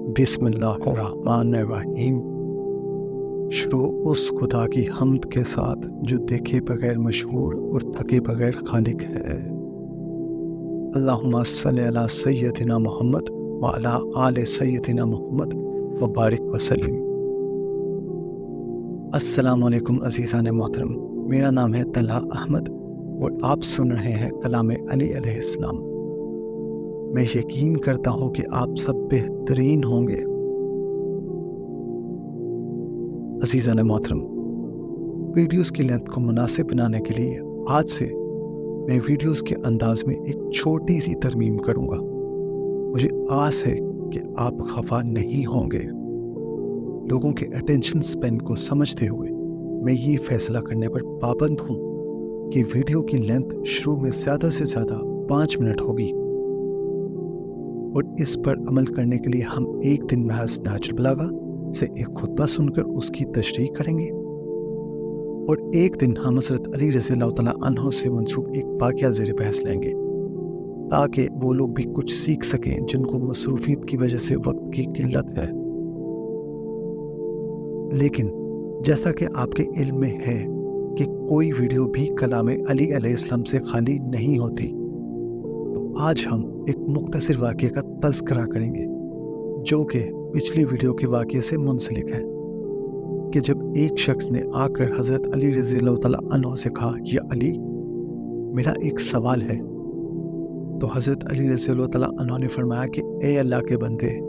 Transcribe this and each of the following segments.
बिस्मिल्लाहिर्रहमानिर्रहीम। शुरू उस खुदा की हम्द के साथ जो देखे बगैर मशहूर और थके बगैर खालिक है। अल्लाहुम्मा सल्ली अला सय्यदिना मुहम्मद व अला आले सय्यदिना मुहम्मद व बारिक वसल्लिम। अस्सलामु अलैकुम अज़ीज़ान मोहतरम, मेरा नाम है तलहा अहमद और आप सुन रहे हैं कलाम अली अलैहिस्सलाम। मैं यकीन करता हूँ कि आप सब बेहतरीन होंगे। अज़ीज़ान मोहतरम, वीडियोस की लेंथ को मुनासिब बनाने के लिए आज से मैं वीडियोस के अंदाज में एक छोटी सी तरमीम करूँगा। मुझे आस है कि आप खफा नहीं होंगे। लोगों के अटेंशन स्पेन को समझते हुए मैं ये फैसला करने पर पाबंद हूँ कि वीडियो की लेंथ शुरू में ज़्यादा से ज़्यादा 5 मिनट होगी, और इस पर अमल करने के लिए हम एक दिन महज नहजुल बलागा से एक खुतबा सुनकर उसकी तशरीह करेंगे, और एक दिन हम हज़रत अली रज़ियल्लाहु तआला अन्हु से मंसूब एक वाक़या ज़ेर बहस लेंगे, ताकि वो लोग भी कुछ सीख सकें जिनको मसरूफियत की वजह से वक्त की किल्लत है। लेकिन जैसा कि आपके इल्म में है कि कोई वीडियो भी कलाम अली अलैहिस्सलाम से खाली नहीं होती, तो आज हम एक मुख्तसर वाक़ये का तज़किरा करेंगे जो कि पिछली वीडियो के वाक़ये से मुंसलिक है, कि जब एक शख्स ने आकर हज़रत अली रज़ियल्लाहु तआला अन्हु से कहा, या अली, मेरा एक सवाल है। तो हज़रत अली रज़ियल्लाहु तआला अन्हु ने फरमाया कि ए अल्लाह के बंदे,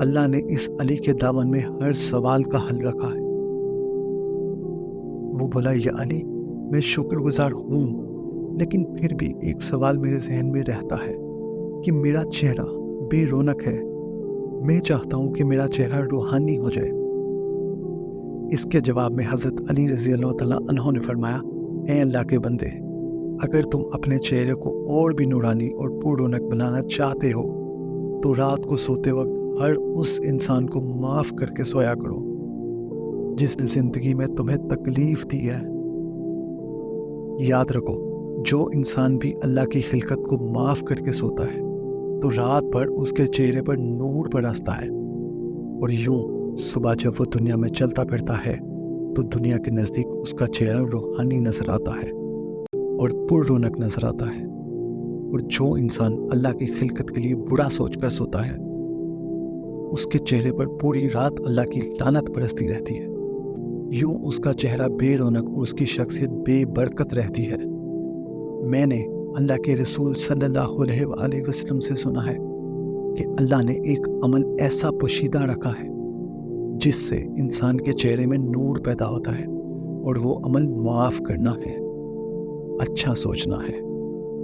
अल्लाह ने इस अली के दामन में हर सवाल का हल रखा है। वो बोला, या अली, मैं शुक्रगुजार हूँ, लेकिन फिर भी एक सवाल मेरे जहन में रहता है कि मेरा चेहरा बेरौनक है। मैं चाहता हूँ कि मेरा चेहरा रूहानी हो जाए। इसके जवाब में हज़रत अली रज़ियल्लाहु तआला अन्हु ने फरमाया, ए अल्लाह के बंदे, अगर तुम अपने चेहरे को और भी नूरानी और पुररौनक बनाना चाहते हो तो रात को सोते वक्त हर उस इंसान को माफ़ करके सोया करो जिसने ज़िंदगी में तुम्हें तकलीफ़ दी है। याद रखो, जो इंसान भी अल्लाह की खिलकत को माफ़ करके सोता है तो रात भर उसके चेहरे पर नूर बरसता है, और यूं सुबह जब वो दुनिया में चलता फिरता है तो दुनिया के नज़दीक उसका चेहरा रूहानी नज़र आता है और पुररौनक नज़र आता है। और जो इंसान अल्लाह की खिलकत के लिए बुरा सोच कर सोता है, उसके चेहरे पर पूरी रात अल्लाह की लानत बरसती रहती है। यूं उसका चेहरा बेरौनक और उसकी शख्सियत बेबरकत रहती है। मैंने अल्लाह के रसूल सल्लल्लाहु अलैहि वसल्लम से सुना है कि अल्लाह ने एक अमल ऐसा पोशीदा रखा है जिससे इंसान के चेहरे में नूर पैदा होता है, और वो अमल माफ़ करना है, अच्छा सोचना है।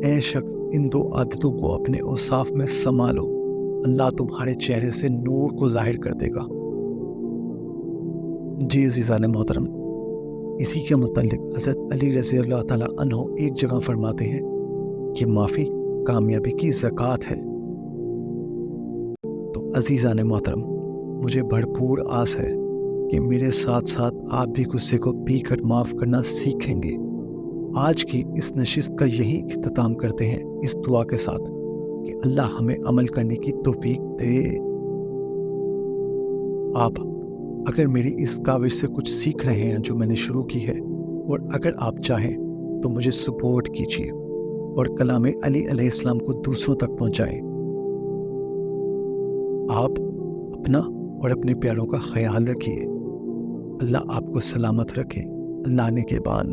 ऐ शख्स, इन 2 आदतों को अपने औसाफ में समा लो, अल्लाह तुम्हारे चेहरे से नूर को ज़ाहिर कर देगा। जी अज़ीज़ान मोहतरम, इसी के मुतालिक हज़रत अली रज़ियल्लाहु तआला अन्हु एक जगह फरमाते हैं कि माफ़ी कामयाबी की ज़कात है। तो अज़ीज़ान मोहतरम, मुझे भरपूर आस है कि मेरे साथ साथ आप भी गुस्से को पीकर माफ़ करना सीखेंगे। आज की इस नशिस्त का यही इख्तिताम करते हैं इस दुआ के साथ कि अल्लाह हमें अमल करने की तौफीक दे। आप अगर मेरी इस काविश से कुछ सीख रहे हैं जो मैंने शुरू की है, और अगर आप चाहें तो मुझे सपोर्ट कीजिए और कलाम अली अलैहिस्सलाम को दूसरों तक पहुंचाएं। आप अपना और अपने प्यारों का ख्याल रखिए। अल्लाह आपको सलामत रखे। अल्लाह ने के बान।